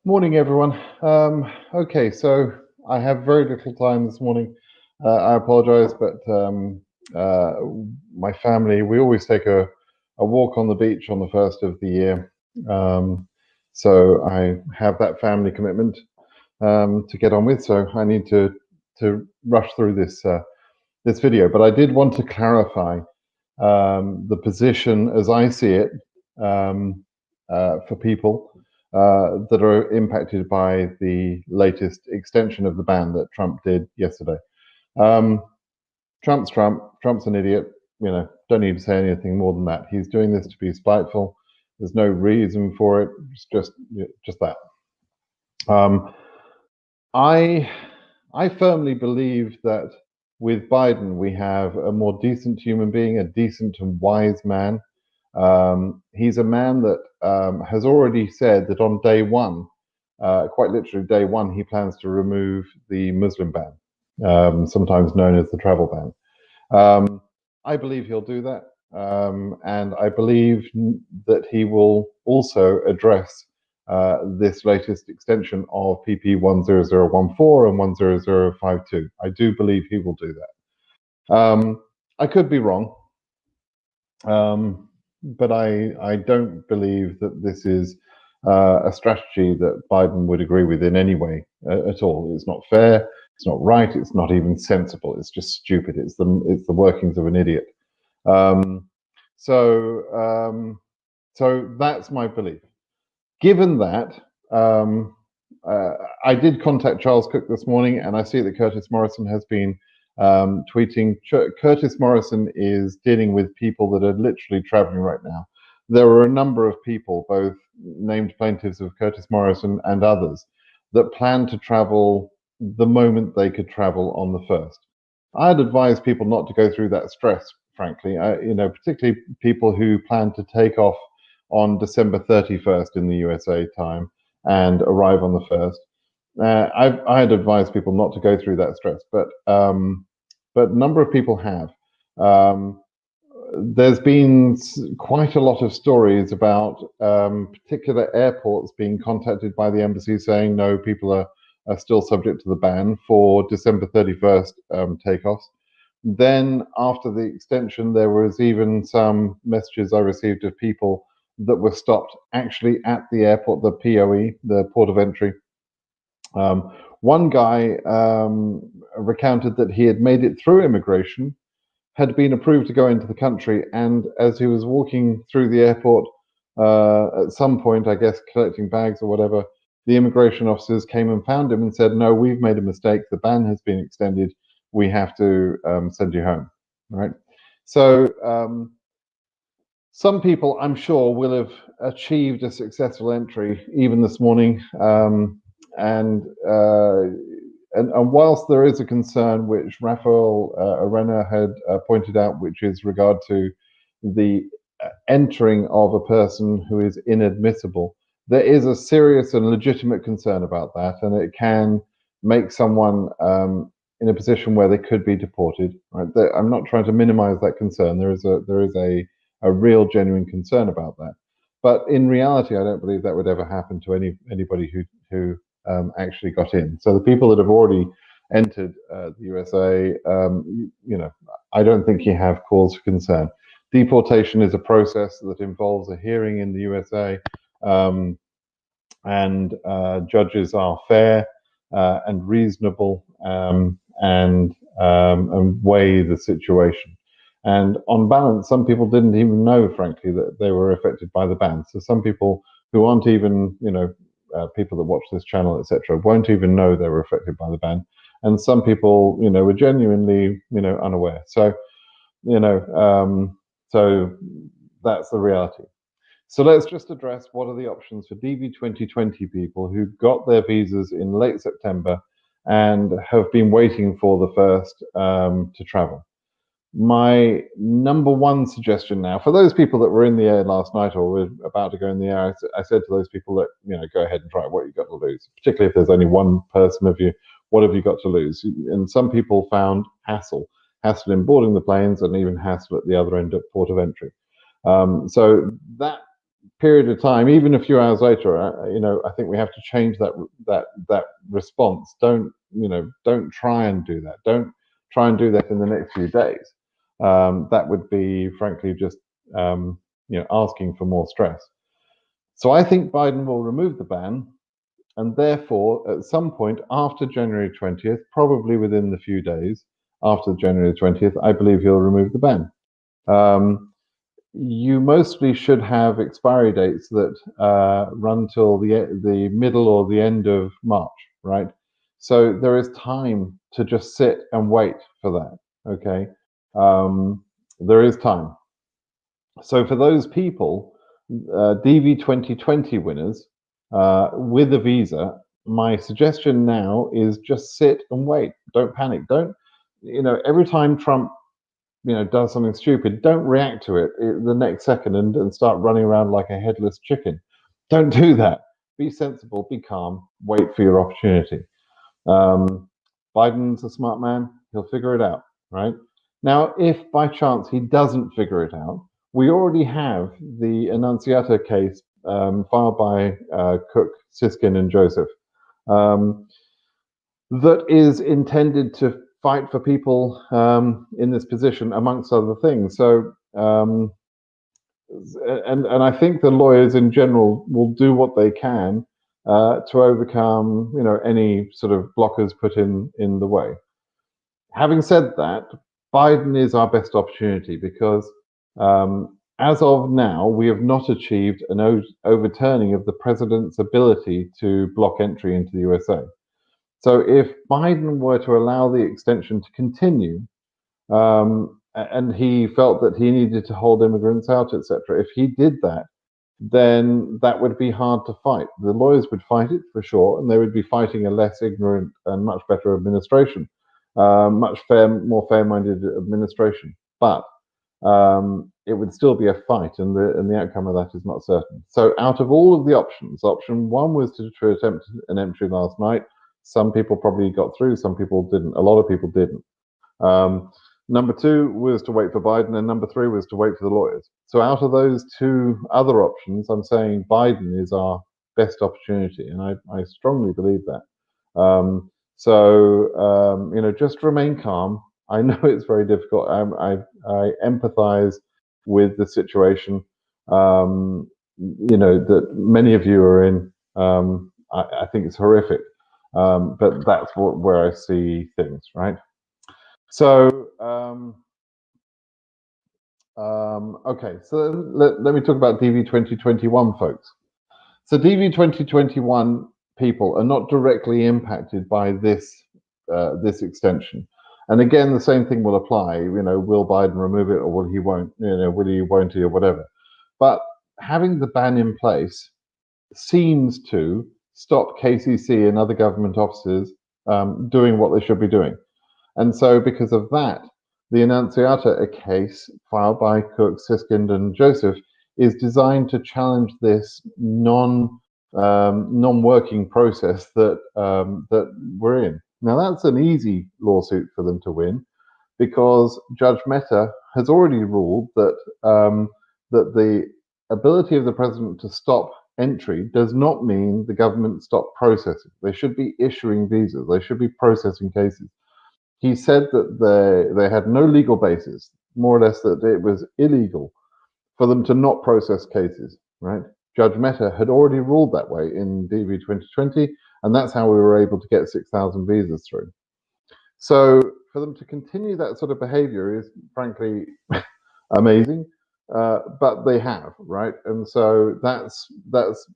Morning, everyone. Okay, so I have very little time this morning. I apologize, but uh, my family, we always take a walk on the beach on the first of the year. Um, so I have that family commitment to get on with. So I need to rush through this video. But I did want to clarify the position as I see it for people that are impacted by the latest extension of the ban that Trump did yesterday. Um, Trump's Trump. Trump's an idiot. Don't need to say anything more than that. He's doing this to be spiteful. There's no reason for it. It's just that. Um, I I firmly believe that with Biden we have a more decent human being, a decent and wise man. He's a man that has already said that on day one, quite literally day one, he plans to remove the Muslim ban, sometimes known as the travel ban. I believe he'll do that. And I believe that he will also address this latest extension of PP 10014 and 10052. I do believe he will do that. I could be wrong. But I don't believe that this is a strategy that Biden would agree with in any way at all. It's not fair. It's not right. It's not even sensible. It's just stupid. It's the workings of an idiot. Um, so so that's my belief. Given that, I did contact Charles Cook this morning, and I see that Curtis Morrison has been tweeting. Curtis Morrison is dealing with people that are literally traveling right now. There are a number of people, both named plaintiffs of Curtis Morrison and others, that plan to travel the moment they could travel on the 1st. I'd advise people not to go through that stress, frankly. Particularly people who plan to take off on December 31st in the USA time and arrive on the 1st. I'd advise people not to go through that stress, but a number of people have. There's been quite a lot of stories about particular airports being contacted by the embassy saying no, people are still subject to the ban for December 31st takeoffs. Then after the extension, there was even some messages I received of people that were stopped actually at the airport, the POE, the port of entry. One guy recounted that he had made it through immigration, had been approved to go into the country, and as he was walking through the airport, at some point, I guess, collecting bags or whatever, the immigration officers came and found him and said, no, we've made a mistake. The ban has been extended. We have to send you home. Right. So some people, I'm sure, will have achieved a successful entry even this morning. And whilst there is a concern which Rafael Arena had pointed out, which is regard to the entering of a person who is inadmissible, there is a serious and legitimate concern about that, and it can make someone in a position where they could be deported. Right? I'm not trying to minimize that concern. There is a real, genuine concern about that. But in reality, I don't believe that would ever happen to anybody who actually got in. So the people that have already entered the USA, I don't think you have cause for concern. Deportation is a process that involves a hearing in the USA, and judges are fair and reasonable and weigh the situation. And on balance, some people didn't even know, frankly, that they were affected by the ban. So some people who aren't even, people that watch this channel, etc., won't even know they were affected by the ban. And some people, were genuinely, unaware. So, so that's the reality. So let's just address what are the options for DV2020 people who got their visas in late September and have been waiting for the 1st to travel. My number one suggestion now, for those people that were in the air last night or were about to go in the air, I said to those people that, go ahead and try it. What you got to lose? Particularly if there's only one person of you, what have you got to lose? And some people found hassle in boarding the planes and even hassle at the other end at port of entry. So that period of time, even a few hours later, I think we have to change that response. Don't try and do that. Don't try and do that in the next few days. That would be, frankly, just asking for more stress. So I think Biden will remove the ban, and therefore, at some point after January 20th, probably within the few days after January 20th, I believe he'll remove the ban. You mostly should have expiry dates that run till the middle or the end of March, right? So there is time to just sit and wait for that, okay? There is time. So for those people, DV2020 winners with a visa, my suggestion now is just sit and wait. Don't panic. Don't, every time Trump does something stupid, don't react to it the next second and start running around like a headless chicken. Don't do that. Be sensible, be calm, wait for your opportunity. Biden's a smart man. He'll figure it out, right? Now, if by chance he doesn't figure it out, we already have the Enunciator case filed by Cook, Siskin, and Joseph that is intended to fight for people in this position, amongst other things. So, and I think the lawyers in general will do what they can to overcome, any sort of blockers put in the way. Having said that, Biden is our best opportunity because as of now, we have not achieved an overturning of the president's ability to block entry into the USA. So if Biden were to allow the extension to continue, and he felt that he needed to hold immigrants out, etc., if he did that, then that would be hard to fight. The lawyers would fight it for sure, and they would be fighting a less ignorant and much better administration, more fair-minded administration. But it would still be a fight, and the outcome of that is not certain. So out of all of the options, option one was to attempt an entry last night. Some people probably got through, some people didn't. A lot of people didn't. Number two was to wait for Biden, and number three was to wait for the lawyers. So out of those two other options, I'm saying Biden is our best opportunity, and I strongly believe that. Just remain calm. I know it's very difficult. I empathize with the situation, that many of you are in. I think it's horrific. But that's where I see things, right? So, okay, so let me talk about DV2021, folks. So DV2021 people are not directly impacted by this extension. And again, the same thing will apply. Will Biden remove it, or will he won't? Won't he, or whatever. But having the ban in place seems to stop KCC and other government offices doing what they should be doing. And so because of that, the Enunciator, a case filed by Cook, Siskind, and Joseph, is designed to challenge this non-working process that we're in. Now, that's an easy lawsuit for them to win because Judge Mehta has already ruled that that the ability of the president to stop entry does not mean the government stop processing. They should be issuing visas. They should be processing cases. He said that they had no legal basis, more or less that it was illegal for them to not process cases, right? Judge Mehta had already ruled that way in DV 2020, and that's how we were able to get 6,000 visas through. So for them to continue that sort of behavior is frankly amazing. But they have, right? And so that's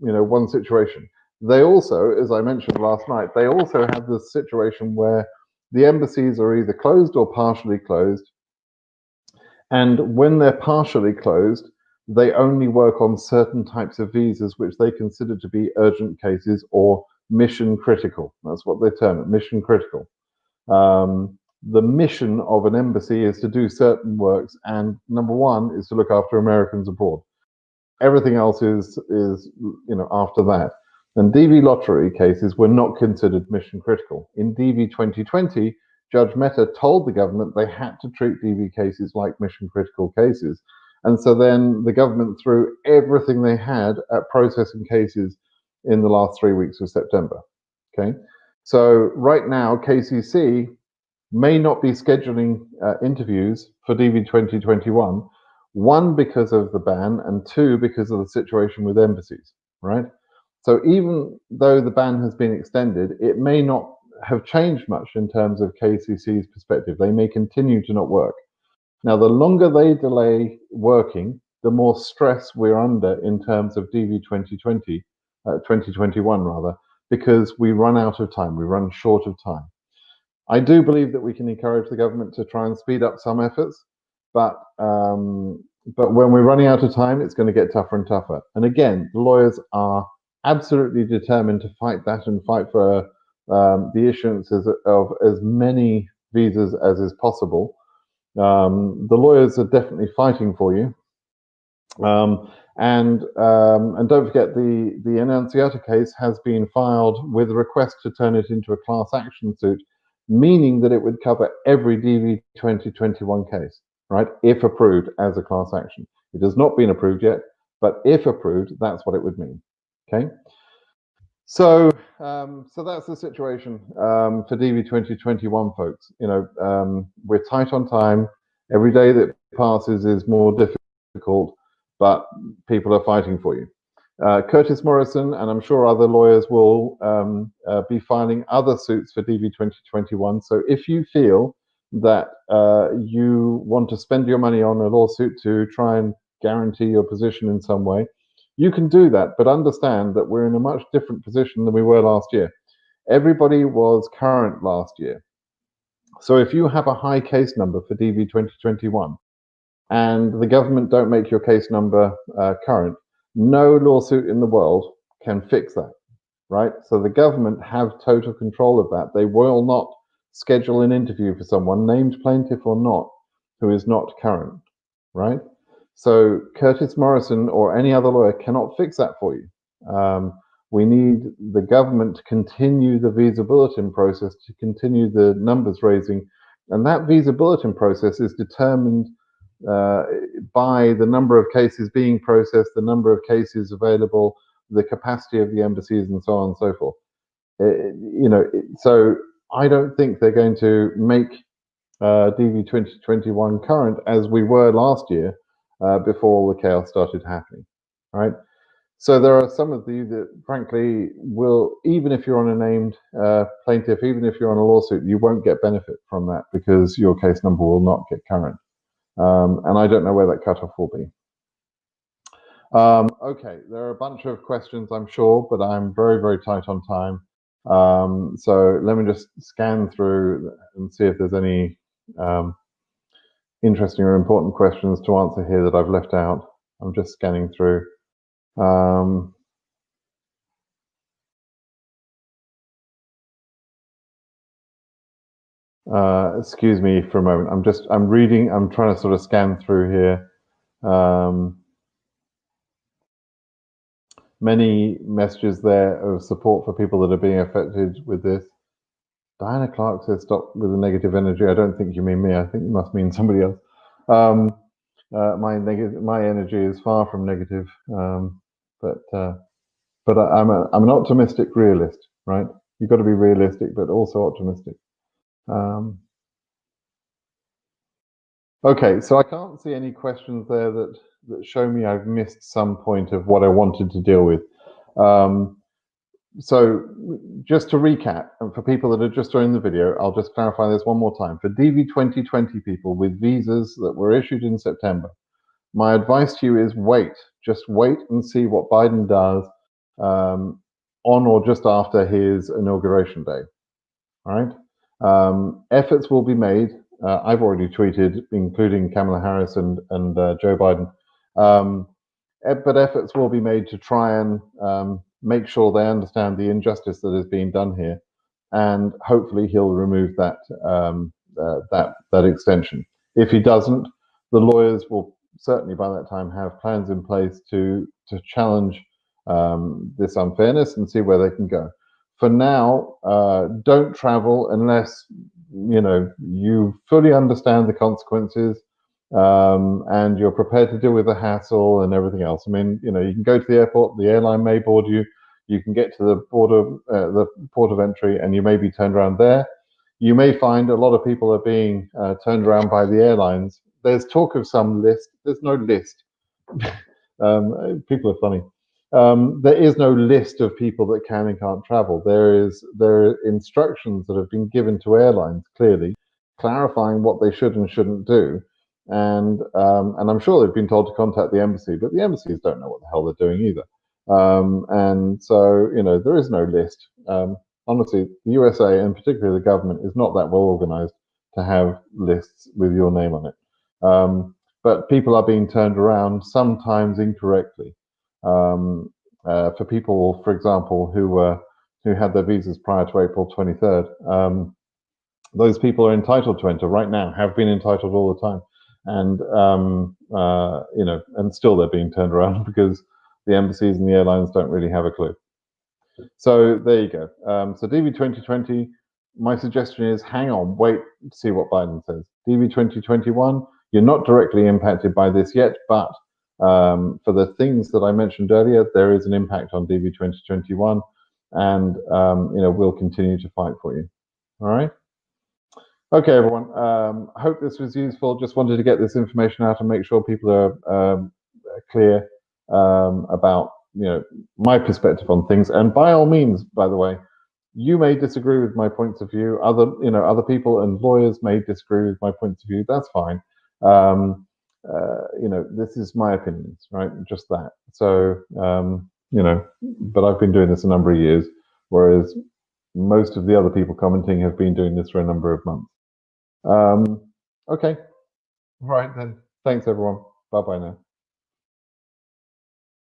one situation. They also, as I mentioned last night, they also have this situation where the embassies are either closed or partially closed. And when they're partially closed, they only work on certain types of visas which they consider to be urgent cases or mission critical. That's what they term it, mission critical. The mission of an embassy is to do certain works, and number one is to look after Americans abroad. Everything else is after that. And DV lottery cases were not considered mission critical. In DV 2020, Judge Mehta told the government they had to treat DV cases like mission critical cases, And so then the government threw everything they had at processing cases in the last 3 weeks of September. Okay, so right now KCC may not be scheduling interviews for DV 2021, one because of the ban, and two because of the situation with embassies, right? So even though the ban has been extended, it may not have changed much in terms of KCC's perspective. They may continue to not work. Now, the longer they delay working, the more stress we're under in terms of DV 2021 rather, because we run out of time, we run short of time. I do believe that we can encourage the government to try and speed up some efforts, but when we're running out of time, it's going to get tougher and tougher. And again, the lawyers are absolutely determined to fight that and fight for the issuance of as many visas as is possible. The lawyers are definitely fighting for you. And don't forget, the Enunciator case has been filed with a request to turn it into a class action suit, meaning that it would cover every DV 2021 case, right? If approved as a class action. It has not been approved yet, but if approved, that's what it would mean. Okay. So that's the situation for DV 2021, folks. You know, we're tight on time. Every day that passes is more difficult, but people are fighting for you. Curtis Morrison, and I'm sure other lawyers will be filing other suits for DV 2021. So if you feel that you want to spend your money on a lawsuit to try and guarantee your position in some way, you can do that, but understand that we're in a much different position than we were last year. Everybody was current last year. So if you have a high case number for DV 2021 and the government don't make your case number current, no lawsuit in the world can fix that, right? So the government have total control of that. They will not schedule an interview for someone, named plaintiff or not, who is not current, right? So Curtis Morrison or any other lawyer cannot fix that for you. We need the government to continue the visa bulletin process, to continue the numbers raising. And that visa bulletin process is determined by the number of cases being processed, the number of cases available, the capacity of the embassies, and so on and so forth. You know, so I don't think they're going to make DV 2021 current as we were last year before all the chaos started happening, right? So there are some of you that, frankly, will, even if you're on a named plaintiff, even if you're on a lawsuit, you won't get benefit from that because your case number will not get current. And I don't know where that cutoff will be. Okay, there are a bunch of questions, I'm sure, but I'm very, very tight on time. So let me just scan through and see if there's any interesting or important questions to answer here that I've left out. I'm just scanning through. Excuse me for a moment. I'm reading, I'm trying to sort of scan through here. Many messages there of support for people that are being affected with this. Diana Clark says stop with the negative energy. I don't think you mean me. I think you must mean somebody else. My energy is far from negative, but I'm an optimistic realist, right? You've got to be realistic, but also optimistic. Okay, so I can't see any questions there that show me I've missed some point of what I wanted to deal with. So just to recap, and for people that are just joining the video, I'll just clarify this one more time. For DV 2020 people with visas that were issued in September, my advice to you is wait. Just wait and see what Biden does on or just after his inauguration day. All right? Efforts will be made. I've already tweeted, including Kamala Harris and Joe Biden. But efforts will be made to try and make sure they understand the injustice that is being done here, and hopefully he'll remove that that extension. If he doesn't, the lawyers will certainly by that time have plans in place to challenge this unfairness and see where they can go. For now, don't travel unless you fully understand the consequences. and you're prepared to deal with the hassle and everything else. I mean, you can go to the airport, the airline may board you, you can get to the the port of entry, and you may be turned around there. You may find a lot of people are being turned around by the airlines. There's talk of some list. There's no list. People are funny. There is no list of people that can and can't travel. There are instructions that have been given to airlines, clearly clarifying what they should and shouldn't do. And I'm sure they've been told to contact the embassy, but the embassies don't know what the hell they're doing either. And so, there is no list. Honestly, the USA, and particularly the government, is not that well organized to have lists with your name on it. But people are being turned around, sometimes incorrectly. For people, for example, who had their visas prior to April 23rd, those people are entitled to enter right now, have been entitled all the time. And, and still they're being turned around because the embassies and the airlines don't really have a clue. So there you go. So DV2020, my suggestion is hang on, wait to see what Biden says. DV2021, you're not directly impacted by this yet, but for the things that I mentioned earlier, there is an impact on DV2021, and we'll continue to fight for you. All right. Okay, everyone. I hope this was useful. Just wanted to get this information out and make sure people are clear about my perspective on things. And by all means, by the way, you may disagree with my points of view. Other people and lawyers may disagree with my points of view. That's fine. This is my opinions, right? Just that. So but I've been doing this a number of years, whereas most of the other people commenting have been doing this for a number of months. Okay. Right then. Thanks, everyone. Bye-bye now.